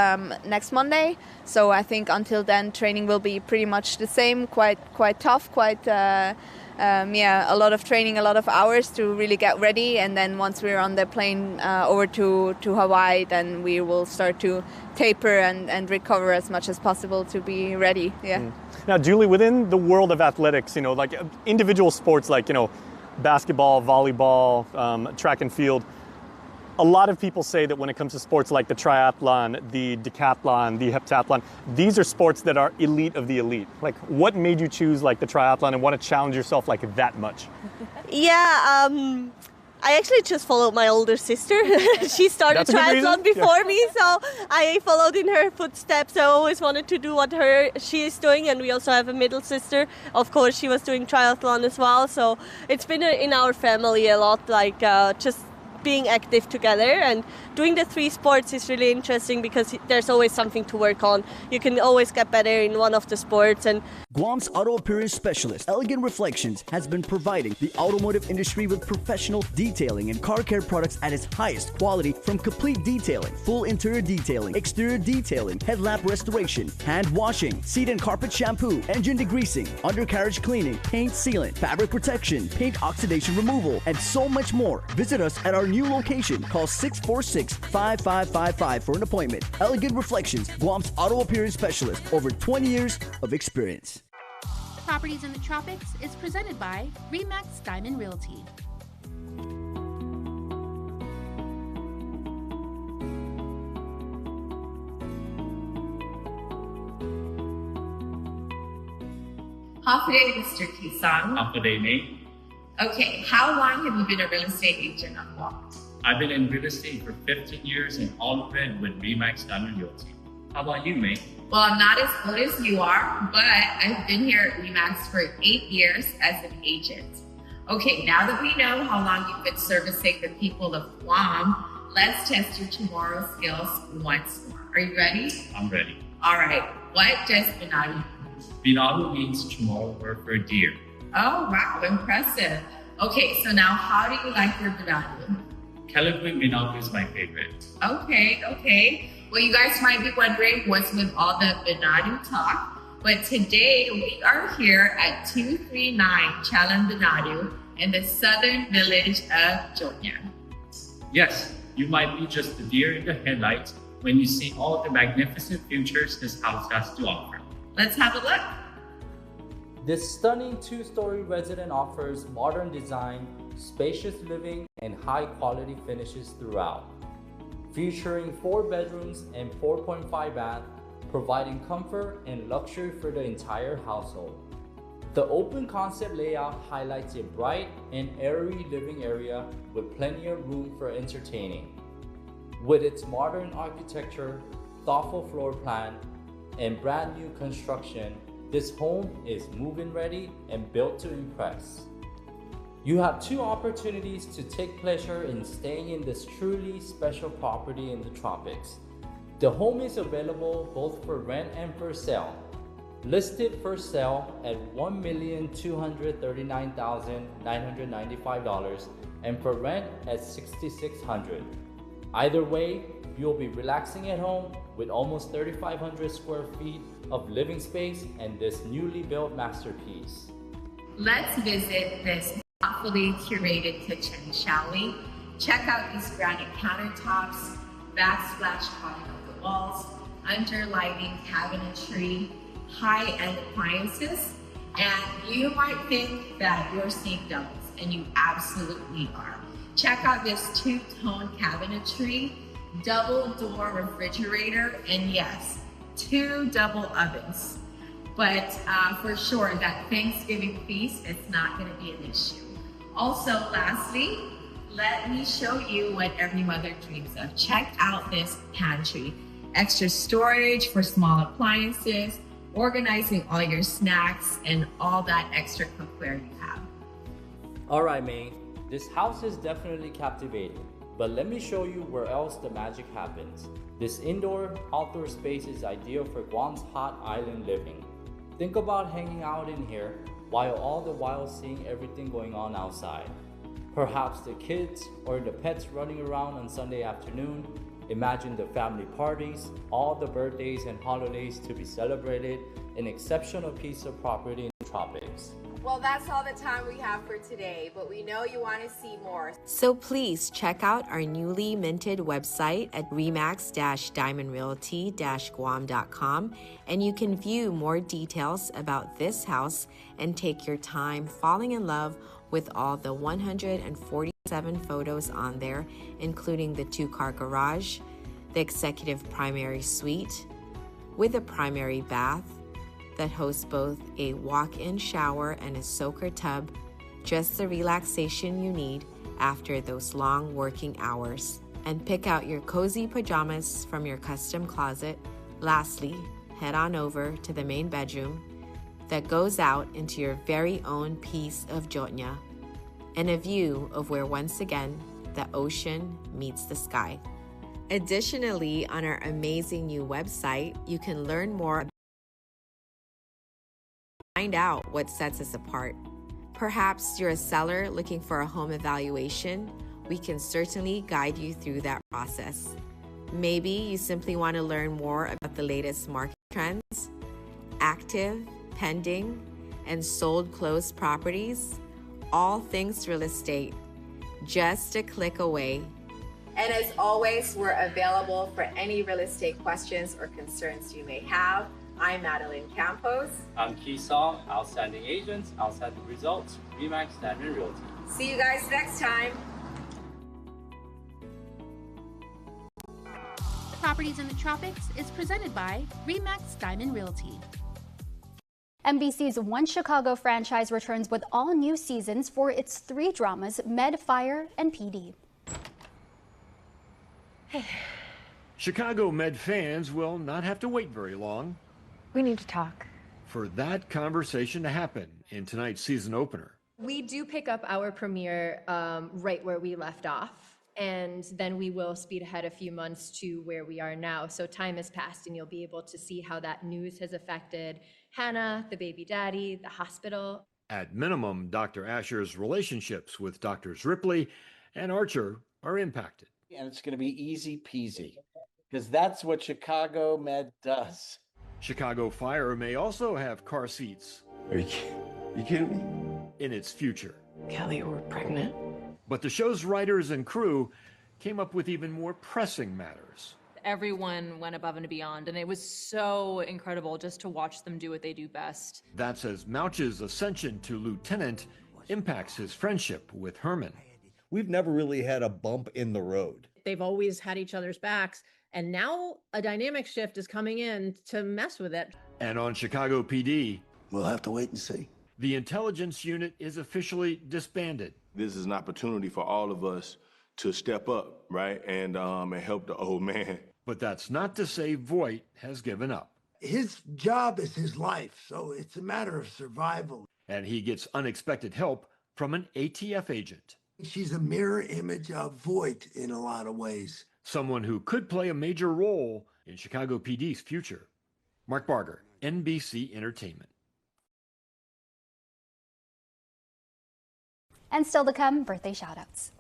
next Monday. So I think until then training will be pretty much the same, quite tough, a lot of training, a lot of hours to really get ready. And then once we're on the plane over to Hawaii, then we will start to taper and recover as much as possible to be ready. Yeah. Now, Julie, within the world of athletics, like individual sports like, basketball, volleyball, track and field, a lot of people say that when it comes to sports like the triathlon, the decathlon, the heptathlon, these are sports that are elite of the elite. Like, what made you choose like the triathlon and want to challenge yourself like that much? Yeah, I actually just followed my older sister. She started triathlon before me, so I followed in her footsteps. I always wanted to do what she is doing, and we also have a middle sister. Of course, she was doing triathlon as well, so it's been in our family a lot, like just being active together, and doing the 3 sports is really interesting because there's always something to work on. You can always get better in one of the sports. And Guam's auto appearance specialist, Elegant Reflections, has been providing the automotive industry with professional detailing and car care products at its highest quality, from complete detailing, full interior detailing, exterior detailing, headlamp restoration, hand washing, seat and carpet shampoo, engine degreasing, undercarriage cleaning, paint sealant, fabric protection, paint oxidation removal, and so much more. Visit us at our new location. Call 646-5555 for an appointment. Elegant Reflections, Guam's auto appearance specialist, over 20 years of experience. Properties in the Tropics is presented by Remax Diamond Realty. Half a day, Mr. Kisang. Half a day, Nate. Okay, how long have you been a real estate agent on Guam? I've been in real estate for 15 years, and all of it with Remax Diamond Realty. How about you, May? Well, I'm not as old as you are, but I've been here at RE/MAX for 8 years as an agent. Okay, now that we know how long you've been servicing the people of Kuam, let's test your Chamorro skills once more. Are you ready? I'm ready. All right, what does Binadu mean? Binadu means Chamorro word for deer. Oh, wow, impressive. Okay, so now how do you like your Binadu? Calibrate Binadu is my favorite. Okay. Well, you guys might be wondering what's with all the Binadu talk, but today we are here at 239 Chalan Binadu in the southern village of Jonya. Yes, you might be just the deer in the headlights when you see all the magnificent features this house has to offer. Let's have a look. This stunning two-story residence offers modern design, spacious living, and high-quality finishes throughout. Featuring 4 bedrooms and 4.5 bath, providing comfort and luxury for the entire household. The open concept layout highlights a bright and airy living area with plenty of room for entertaining. With its modern architecture, thoughtful floor plan, and brand new construction, this home is move-in ready and built to impress. You have 2 opportunities to take pleasure in staying in this truly special property in the tropics. The home is available both for rent and for sale. Listed for sale at $1,239,995 and for rent at $6,600. Either way, you'll be relaxing at home with almost 3,500 square feet of living space and this newly built masterpiece. Let's visit this thoughtfully curated kitchen, shall we? Check out these granite countertops, backsplash carving of the walls, underlighting cabinetry, high-end appliances, and you might think that you're seeing doubles, and you absolutely are. Check out this 2-tone cabinetry, double door refrigerator, and yes, 2 double ovens. But for sure, that Thanksgiving feast, it's not gonna be an issue. Also, lastly, let me show you what every mother dreams of. Check out this pantry. Extra storage for small appliances, organizing all your snacks, and all that extra cookware you have. All right, May, this house is definitely captivating, but let me show you where else the magic happens. This indoor-outdoor space is ideal for Guam's hot island living. Think about hanging out in here while seeing everything going on outside. Perhaps the kids or the pets running around on Sunday afternoon. Imagine the family parties, all the birthdays and holidays to be celebrated, an exceptional piece of property in the tropics. Well, that's all the time we have for today, but we know you want to see more. So please check out our newly minted website at remax-diamondrealty-guam.com, and you can view more details about this house and take your time falling in love with all the 147 photos on there, including the 2-car garage, the executive primary suite with a primary bath that hosts both a walk-in shower and a soaker tub, just the relaxation you need after those long working hours. And pick out your cozy pajamas from your custom closet. Lastly, head on over to the main bedroom that goes out into your very own piece of Jonya, and a view of where once again the ocean meets the sky. Additionally, on our amazing new website, you can learn more, find out what sets us apart. Perhaps you're a seller looking for a home evaluation. We can certainly guide you through that process. Maybe you simply want to learn more about the latest market trends, active, pending, and sold closed properties, all things real estate, just a click away. And as always, we're available for any real estate questions or concerns you may have. I'm Madeline Campos. I'm Keesaw, Outstanding Agents, Outstanding Results, RE/MAX Diamond Realty. See you guys next time. Properties in the Tropics is presented by RE/MAX Diamond Realty. NBC's One Chicago franchise returns with all new seasons for its 3 dramas, Med, Fire, and PD. Chicago Med fans will not have to wait very long. We need to talk. For that conversation to happen in tonight's season opener. We do pick up our premiere right where we left off, and then we will speed ahead a few months to where we are now. So time has passed, and you'll be able to see how that news has affected Hannah, the baby daddy, the hospital. At minimum, Dr. Asher's relationships with Drs. Ripley and Archer are impacted. And it's going to be easy peasy, because that's what Chicago Med does. Chicago Fire may also have car seats. Are you kidding me? In its future. Kelly, we're pregnant. But the show's writers and crew came up with even more pressing matters. Everyone went above and beyond, and it was so incredible just to watch them do what they do best. That's as Mouch's ascension to lieutenant impacts his friendship with Herman. We've never really had a bump in the road. They've always had each other's backs, and now a dynamic shift is coming in to mess with it. And on Chicago PD, we'll have to wait and see. The intelligence unit is officially disbanded. This is an opportunity for all of us to step up, right, and help the old man. But that's not to say Voight has given up. His job is his life, so it's a matter of survival. And he gets unexpected help from an ATF agent. She's a mirror image of Voight in a lot of ways. Someone who could play a major role in Chicago PD's future. Mark Barger, NBC Entertainment. And still to come, birthday shoutouts.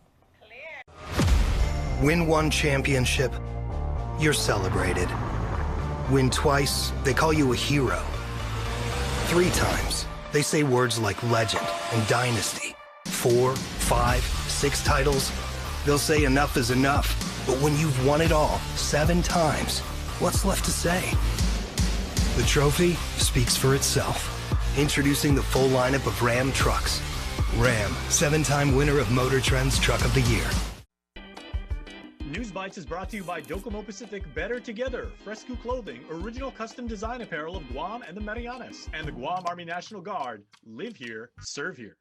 Win one championship, you're celebrated. Win twice, they call you a hero. 3 times, they say words like legend and dynasty. 4, 5, 6 titles, they'll say enough is enough. But when you've won it all 7 times, what's left to say? The trophy speaks for itself. Introducing the full lineup of Ram trucks. Ram, 7-time winner of Motor Trend's Truck of the Year. News Bites is brought to you by Docomo Pacific Better Together, Fresco Clothing, original custom design apparel of Guam and the Marianas, and the Guam Army National Guard. Live here, serve here.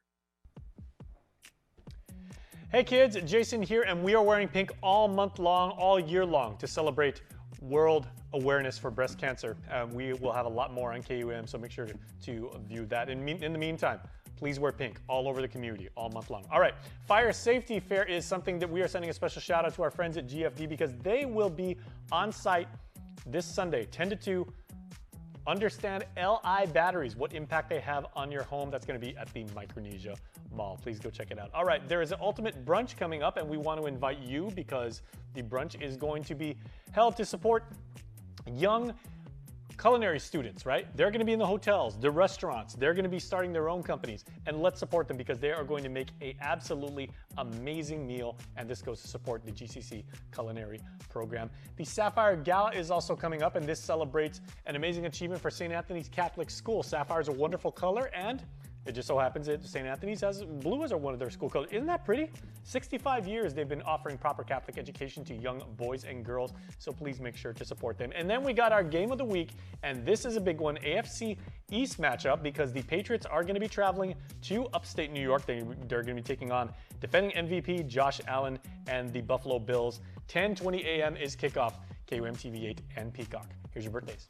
Hey kids, Jason here, and we are wearing pink all month long, all year long to celebrate World Awareness for Breast Cancer. We will have a lot more on KUM, so make sure to view that. In the meantime, please wear pink all over the community all month long. All right, Fire Safety Fair is something that we are sending a special shout out to our friends at GFD because they will be on site this Sunday, 10 to 2. Understand LI batteries, what impact they have on your home. That's going to be at the Micronesia Mall. Please go check it out. All right, there is an ultimate brunch coming up, and we want to invite you because the brunch is going to be held to support young culinary students, right? They're going to be in the hotels, the restaurants. They're going to be starting their own companies, and let's support them because they are going to make a absolutely amazing meal, and this goes to support the GCC culinary program. The Sapphire Gala is also coming up, and this celebrates an amazing achievement for St. Anthony's Catholic School. Sapphire is a wonderful color, and it just so happens that St. Anthony's has blue as one of their school colors. Isn't that pretty? 65 years they've been offering proper Catholic education to young boys and girls, so please make sure to support them. And then we got our game of the week, and this is a big one, AFC East matchup, because the Patriots are going to be traveling to upstate New York. They're going to be taking on defending MVP Josh Allen and the Buffalo Bills. 10:20 a.m. is kickoff, KUM TV 8 and Peacock. Here's your birthdays.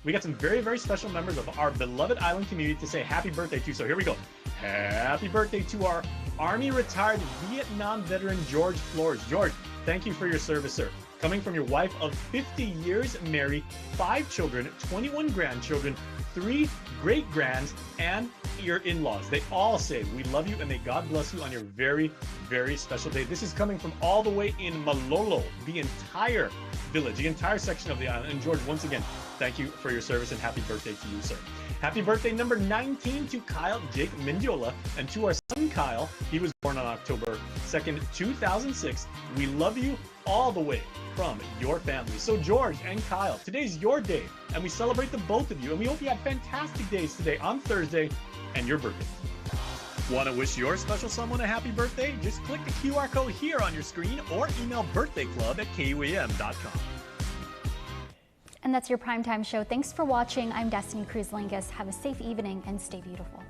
We got some very, very special members of our beloved island community to say happy birthday to. So here we go. Happy birthday to our Army retired Vietnam veteran, George Flores. George, thank you for your service, sir. Coming from your wife of 50 years, Mary, 5 children, 21 grandchildren, 3 great-grands, and your in-laws. They all say, we love you and may God bless you on your very, very special day. This is coming from all the way in Malolo, the entire village, the entire section of the island. And George, once again, thank you for your service and happy birthday to you, sir. Happy birthday number 19 to Kyle Jake Mendiola and to our son Kyle. He was born on October 2nd, 2006. We love you all the way from your family. So George and Kyle, today's your day, and we celebrate the both of you, and we hope you have fantastic days today on Thursday and your birthday. Want to wish your special someone a happy birthday? Just click the QR code here on your screen or email birthdayclub@kuam.com. And that's your primetime show. Thanks for watching. I'm Destiny Cruz-Lingus. Have a safe evening and stay beautiful.